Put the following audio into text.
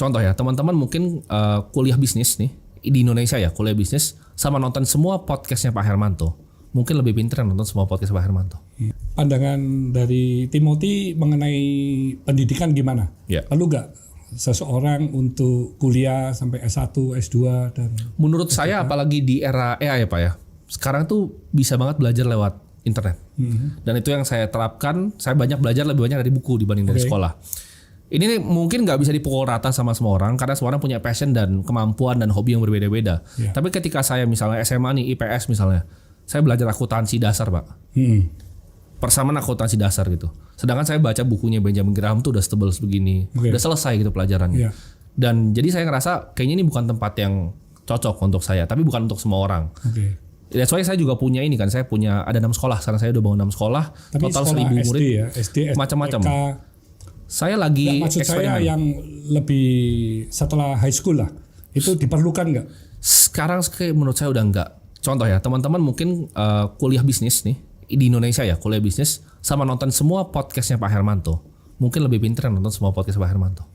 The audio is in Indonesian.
contoh ya, teman-teman mungkin kuliah bisnis nih di Indonesia ya, kuliah bisnis sama nonton semua podcastnya Pak Hermanto, mungkin lebih pintar nonton semua podcast Pak Hermanto. Pandangan dari Timothy mengenai pendidikan gimana? Ya. Perlu nggak seseorang untuk kuliah sampai S1, S2 dan Menurut saya apalagi di era AI ya Pak ya, sekarang tuh bisa banget belajar lewat internet. Dan itu yang saya terapkan, saya banyak belajar lebih banyak dari buku dibanding dari sekolah. Ini mungkin nggak bisa dipukul rata sama semua orang karena semua orang punya passion dan kemampuan dan hobi yang berbeda-beda. Tapi ketika saya misalnya SMA nih IPS misalnya, saya belajar akuntansi dasar Pak. Persamaan akuntansi dasar gitu. Sedangkan saya baca bukunya Benjamin Graham tuh udah setebal begini, udah selesai gitu pelajarannya. Dan jadi saya ngerasa kayaknya ini bukan tempat yang cocok untuk saya, tapi bukan untuk semua orang. That's why saya juga punya ini kan, saya punya ada 6 sekolah. Sekarang saya udah bangun 6 sekolah, tapi total sekolah 1000 murid, SD ya, SD, macam-macam. TK. Saya lagi Maksud eksperimen. saya yang lebih setelah high school lah, itu diperlukan nggak? Sekarang menurut saya udah enggak. Contoh ya, teman-teman mungkin kuliah bisnis nih di Indonesia ya, kuliah bisnis sama nonton semua podcastnya Pak Hermanto, mungkin lebih pintar nonton semua podcast Pak Hermanto.